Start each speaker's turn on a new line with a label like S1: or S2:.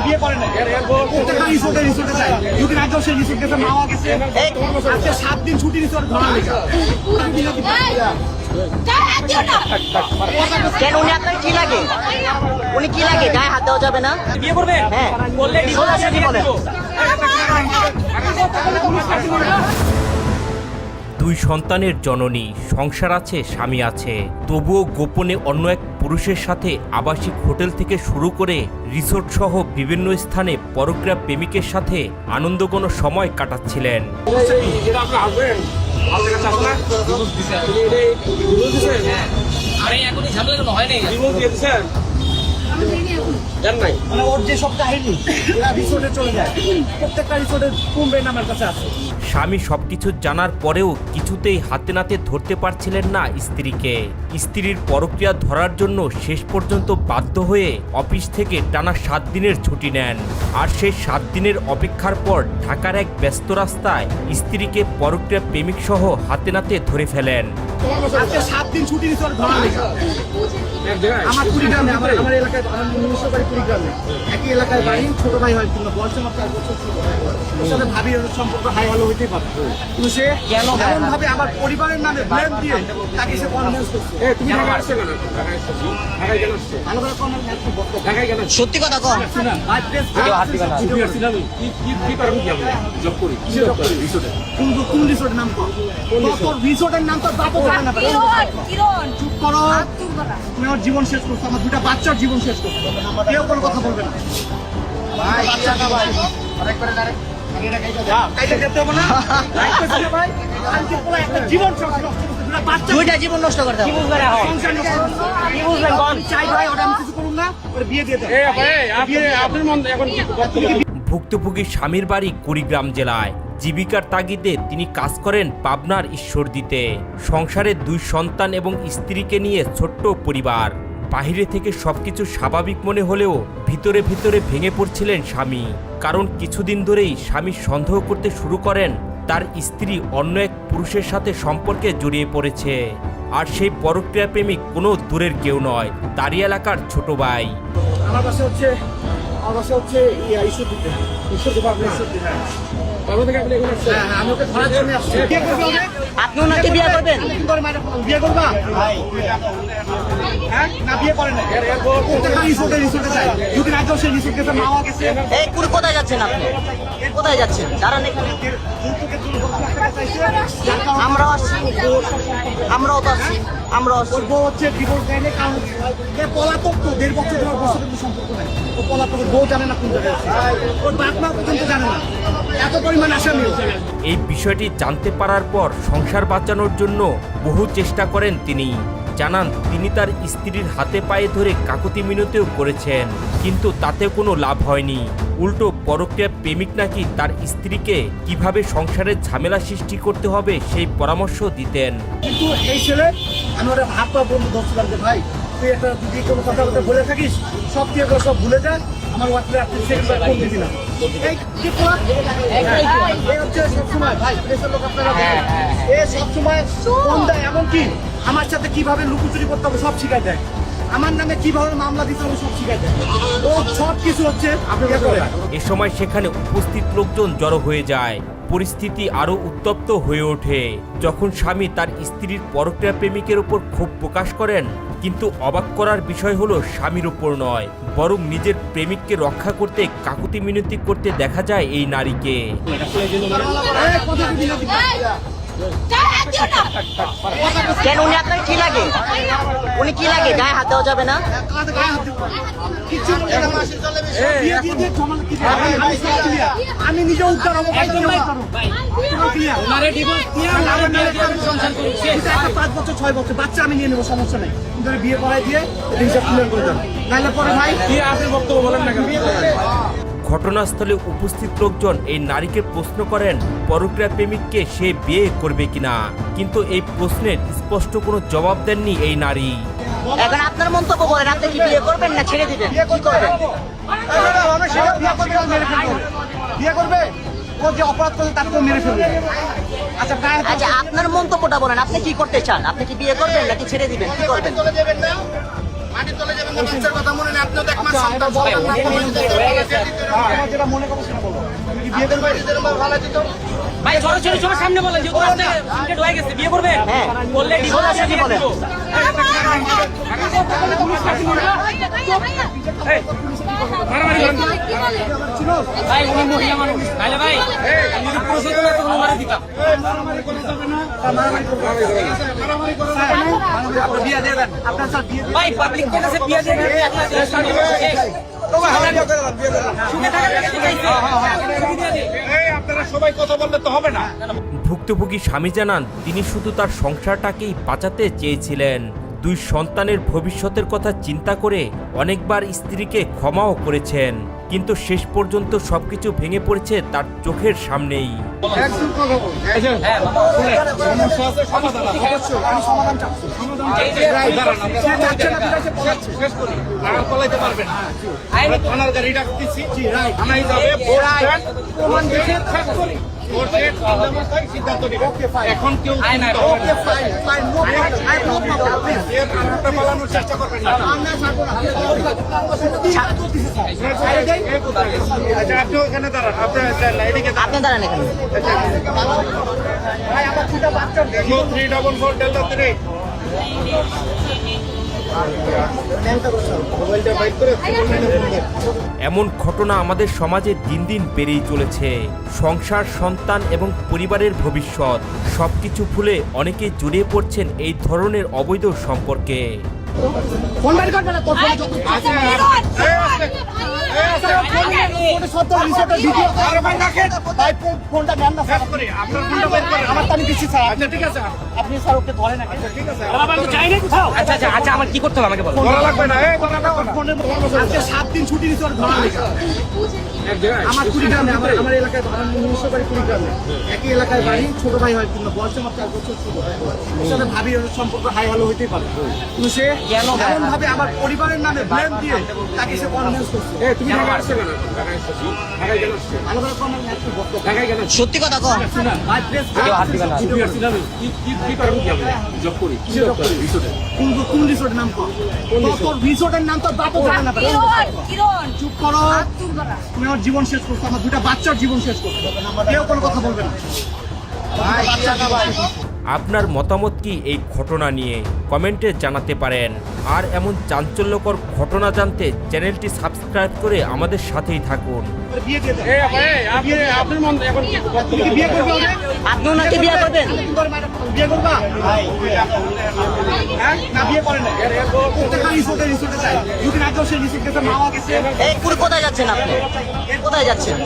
S1: বিয়ে করে না প্রত্যেকটা রিসোর্টে যায় দুদিন আগেও সেই রিসোর্ট গেছে মাওয়া গেছে আজকে 7 দিন ছুটি রিসোর্ট ধরা লেগে
S2: কেন উনি আপনার কি লাগে? উনি কি লাগে? গায়ে হাত দেওয়া যাবে না?
S3: বিয়ে করবে?
S2: হ্যাঁ
S3: বললে
S2: সোজাসুজি বলেন।
S4: দুই সন্তানের জননী, সংসার আছে, স্বামী আছে, তবুও গোপনে অন্য এক পুরুষের সাথে আবাসিক হোটেল থেকে শুরু করে রিসোর্ট সহ বিভিন্ন স্থানে পরক্রিয়া প্রেমিকের সাথে আনন্দঘন সময় কাটাচ্ছিলেন।
S3: আরে এখনই ঝামেলা কোনো হয় নাই।
S1: মানে ওর যে সব কাহিনী এরা রিসোর্টে চলে যায় প্রত্যেকটা রিসোর্টের কুম্বের নামের কাছে আছে।
S4: স্বামী সবকিছু জানার পরেও কিছুতেই হাতে নাতে ধরতে পারছিলেন না স্ত্রীকে। স্ত্রীর পরক্রিয়া ধরার জন্য শেষ পর্যন্ত বাধ্য হয়ে অফিস থেকে টানা 7 দিনের ছুটি নেন। আর সেই 7 দিনের অপেক্ষার পর ঢাকার এক ব্যস্ত রাস্তায় স্ত্রীকে পরক্রিয়া প্রেমিক সহ হাতে নাতে ধরে ফেলেন।
S1: আজকে 7 দিন ছুটি রিসোর্ট ধরা লেগে আমার কুড়িগ্রামে আমার এলাকায় আমার নিজস্ব বাড়ি কুড়িগ্রামে একই এলাকায় বাড়ি ছোট ভাই হয় কিন্তু বয়সে মাত্র 1 বছর ছোট ওর সাথে ভাবি সম্পর্ক হাই ভালো হইতেই পারে কিন্তু সে এমন ভাবে আমার পরিবারের নামে ব্লেম দিয়ে তাকে সে কনভিন্স করছে।
S5: তুমি ঢাকা আসছো কেন? ঢাকায় কেন আসছো?
S1: ভালো করে কনভিন্স করতে
S5: ঢাকায় কেন আসছো?
S2: সত্যি কথা কন।
S1: ভাই প্রেস
S5: কি কারণ কি আমরা জব করি? কিসের জব করি? রিসোর্টে।
S1: কোন রিসোর্টের নাম কর তোর রিসোর্টের নাম তো বাপও জানে না চুপ করো তুমি আমার জীবন শেষ করছো আমার 2টা বাচ্চার জীবন শেষ করছো কেউ কোনো কথা বলবে না ভাই কাইটা যেতে হবে না ভাই আজকে পুরো একটা জীবন শেষ করছো 2টা বাচ্চা
S2: 2টা জীবন নষ্ট করতে হবে।
S1: সংসার নষ্ট করছো। কি বুঝলেন বল চাই ভাই ওটা আমি কিছু করুন না ওর বিয়ে দিয়ে দাও
S5: আপনার মন এখন
S4: ভুক্তভোগী স্বামীর বাড়ি কুড়িগ্রাম জেলায়। জীবিকার তাগিদে তিনি কাজ করেন পাবনার ঈশ্বরদীতে। সংসারে 2 সন্তান এবং স্ত্রীকে নিয়ে ছোট্ট পরিবার। বাহিরে থেকে সবকিছু স্বাভাবিক মনে হলেও ভিতরে ভিতরে ভেঙে পড়ছিলেন স্বামী। কারণ কিছুদিন ধরেই স্বামী সন্দেহ করতে শুরু করেন তার স্ত্রী অন্য এক পুরুষের সাথে সম্পর্কে জড়িয়ে পড়েছে। আর সেই পরক্রিয়া প্রেমিক কোনো দূরের কেউ নয়, তারই এলাকার ছোট ভাই।
S1: আমার বাসা হচ্ছে ঈশ্বরদীতে ঈশ্বরদী হ্যাঁ
S5: বাবা থেকে আপনি এখানে আসছেন?
S1: হ্যাঁ আমি ওকে ধরার জন্য আসছি বিয়ে করবে ওকে
S2: আপনি ওনাকে বিয়ে করবেন?
S1: বিয়ে করবা হ্যাঁ না বিয়ে করে না প্রত্যেকটা রিসোর্টে যায় দুদিন আগেও সেই রিসোর্ট গেছে মাওয়া গেছে
S2: এই কুড়ি কোথায় যাচ্ছেন আপনি? কোথায় যাচ্ছেন? দাঁড়ান এখানে। আমরাও আসছি, আমরাও তো আসছি, আমরাও আসছি।
S1: ওর বউ হচ্ছে ডিভোর্স দেয়নি কারণ এ পলাতক তো 1.5 বছর ধরে ওর সাথে কোনো সম্পর্ক নাই ও পলাতক বউ জানে না কোন জায়গায় আছে ওর বাপ মা পর্যন্ত জানে না এত পরিমাণ আসামি
S4: এই বিষয়টি জানতে পারার পর সংসার বাঁচানোর জন্য বহু চেষ্টা করেন তিনি। জানান তিনি তার স্ত্রীর হাতে পায়ে ধরে কাকুতি মিনতিও করেছেন, কিন্তু তাতে কোনো লাভ হয়নি। উল্টো পরক্রিয়া প্রেমিক নাকি তার স্ত্রীকে কিভাবে সংসারের ঝামেলা সৃষ্টি করতে হবে সেই পরামর্শ দিতেন।
S1: কিন্তু এই ছেলে আমি ওরা হাত পা বন্ধু ধরছিলাম যে ভাই তুই একটা যদি কোনো কথা বলে থাকিস সব দিয়ে সব ভুলে যা আমার ওয়াটসঅ্যাপে আপনি সেকেন্ডবার ফোন দিবি না এই কি পোলা এই হচ্ছে সবসময় ভাই প্রেসের লোক আপনারা এ সবসময় ফোন দেয় এমনকি আমার সাথে কিভাবে লুকোচুরি করতে হবে সব শিখাই দেয় আমার নামে কিভাবে মামলা দিতে হবে সব শিখাই দেয় ও সব কিছু হচ্ছে আপনি করে
S4: এ সময় সেখানে উপস্থিত লোকজন জড়ো হয়ে যায়। পরিস্থিতি আরো উত্তপ্ত হয়ে ওঠে যখন স্বামী তার স্ত্রীর পরক্রিয়া প্রেমিকের উপর ক্ষোভ প্রকাশ করেন। কিন্তু অবাক করার বিষয় হলো স্বামীর উপর নয়, বরং নিজের প্রেমিককে রক্ষা করতে কাকুতি মিনতি করতে দেখা যায় এই নারীকে।
S2: কেন উনি আপনার কি লাগে? উনি কি লাগে? গায়ে হাত দেওয়া যাবে না?
S1: আমি নিজে উদ্ধার হবো 5 বছর 6 বছর বাচ্চা আমি নিয়ে নেবো সমস্যা নেই কিন্তু বিয়ে করাই দিয়ে হিসাব ক্লিয়ার করে দেবো নাহলে পরে ভাই
S5: আপনি বক্তব্য বলেন না কেন?
S4: ঘটনাস্থলে উপস্থিত লোকজন এই নারীকে প্রশ্ন করেন পরক্রিয়া প্রেমিককে সে বিয়ে করবে কিনা, কিন্তু এই প্রশ্নের স্পষ্ট কোনো জবাব দেননি এই নারী।
S2: এখন আপনার মন্তব্য বলেন, আপনি কি বিয়ে করবেন না ছেড়ে দিবেন? কি করবেন?
S1: বিয়ে করবে ও যে অপরাধ করে তাকে তো মেরে ফেলবে।
S2: আচ্ছা আপনার মন্তব্যটা বলেন, আপনি কি করতে চান? আপনি কি বিয়ে করবেন নাকি ছেড়ে দিবেন? কি করবেন?
S1: মাটি চলে যাবেন না বাচ্চার কথা মনে নেই আপনিও তো এক মাস সন্তান তোমার যেটা মনে করো সেটা বলো। তুমি কি বিয়ে করবে?
S3: ভাই সরাসরি সবার সামনে বলেন যেহেতু রাস্তায় সিনকেট হয়ে গেছে বিয়ে করবে
S2: হ্যাঁ
S3: বললে
S2: সরাসরি বলেন।
S3: ভাই উনি মহিলা মানুষ তাহলে ভাই যদি পুরুষ হতো না তখন মারা দিতাম
S1: মারামারি করা যাবে না। মারামারি করবে না। মারামারি করা যাবে না। আপনার বিয়ে দিয়ে দেন। আপনার স্যার বিয়ে দিয়ে
S3: ভাই পাবলিক কাছে বিয়ে দিয়ে দিবে আপনার সুখে থাকার টাকা দিতেছে
S5: আপনারা সবাই কথা বললে তো হবে না।
S4: ভুক্তভোগী স্বামী জানান তিনি শুধু তার সংসারটাকেই বাঁচাতে চেয়েছিলেন। 2 সন্তানের ভবিষ্যতের কথা চিন্তা করে অনেকবার স্ত্রীকে ক্ষমাও করেছেন, কিন্তু শেষ পর্যন্ত সবকিছু ভেঙে পড়েছে তার চোখের সামনেই।
S1: একদম কথা বলুন।
S3: হ্যাঁ বাবা
S1: সমস্যা আছে, সমাধান আছে। অবশ্যই, আমি সমাধান চাচ্ছি।
S3: এই যে
S1: সে চাচ্ছে না, বিরাট সে পড়াচ্ছে।
S5: শেষ করি আর পালাইতে পারবে না।
S3: আইনি
S5: থানার গাড়ি ডাকতেছি,
S1: জি, রাইট।
S5: থানায় যাবে, ভোট দেন,
S1: প্রমাণ দেখে শেষ করি।
S5: ভোট দিয়ে সিদ্ধান্ত নিবে। এখন কেউ
S3: আইন
S5: চিন্তা হবে না।
S1: Okay, fine, fine, no problem. I no problem, please.
S5: এর আরেকটা পালানোর চেষ্টা করবেন না।
S1: আমরা ছাড়বো না।
S5: আচ্ছা, আপনি ওখানে দাঁড়ান, আপনার এদিকে দাঁড়ান।
S2: আপনি দাঁড়ান এখানে।
S1: ভাই, আমার দুটা বাচ্চা
S5: দেখো 344 ডেল্টা 3 মোবাইলটা বাইক করে
S4: এমন ঘটনা আমাদের সমাজে দিন দিন বেড়েই চলেছে। সংসার, সন্তান এবং পরিবারের ভবিষ্যৎ সবকিছু ভুলে অনেকে জড়িয়ে পড়ছেন এই ধরনের অবৈধ সম্পর্কে।
S1: ফোন বাইর করবে না, তোর ফোনে যত আছে। সত্তর রিসোর্টের ভিডিও। ভাই, ফোনটা নেন না স্যার।
S5: আপনার ফোনটা বাইক করেন।
S1: আমার তো আমি দিচ্ছি স্যার।
S5: আচ্ছা ঠিক আছে,
S1: আপনি স্যার ওকে ধরেন আগে। ঠিক আছে।
S3: আচ্ছা আচ্ছা আচ্ছা আমার কি করতে হবে আমাকে বলো
S5: ধরা লাগবে না, এই ধরা লাগবে না।
S1: ফোনের আজকে 7 দিন ছুটি দিতে ওর ধরা লেগে। আমার কুড়িগ্রামে, আমার এলাকায়, আমার নিজস্ব বাড়ি কুড়িগ্রামে। একই এলাকায় বাড়ি, ছোট ভাই হয় কিন্তু বয়সে মাত্র 1 বছর ছোট। ওর সাথে ভাবি ওর সম্পর্ক হাই হ্যালো হইতেই পারে, কিন্তু সে এমন ভাবে আমার পরিবারের নামে ব্লেম দিয়ে তাকে সে কনভিন্স করছে।
S5: এই তুমি ঢাকা আসছো কেন? ঢাকা আসছো? ঢাকায় কেন আসছো?
S1: ভালো করে কনভিন্স একটু বক্তব্য
S5: ঢাকায় কেন আসছো?
S2: সত্যি কথা কও।
S1: ভাই প্লিজ
S3: হাত দিবেন না।
S5: কি করেন কি আপনি? জব করি। কি জব করেন? রিসোর্টে।
S1: কোন রিসোর্টের নাম কর? তোর রিসোর্টের নাম তো বাপও জানে না। চুপ করো। তুমি আমার জীবন শেষ করছো, আমার 2টা বাচ্চার জীবন শেষ করছো। কেউ কোনো কথা বলবে না।
S4: আপনার মতামত কি এই ঘটনা নিয়ে কমেন্টে জানাতে পারেন। আর এমন চাঞ্চল্যকর ঘটনা জানতে চ্যানেলটি সাবস্ক্রাইব করে আমাদের সাথেই থাকুন।
S1: বিয়ে দিয়ে দে।
S5: এই আপনার মন এখন কি
S1: তুমি কি বিয়ে করবে ওকে?
S2: আপনি ওনাকে বিয়ে করবেন?
S1: বিয়ে করবা? হ্যাঁ? না, বিয়ে করে না। প্রত্যেকটা রিসোর্টে যায়। দুদিন আগেও সে রিসোর্ট গেছে, মাওয়া গেছে।
S2: এই কোথায় যাচ্ছেন আপনি? কোথায় যাচ্ছেন?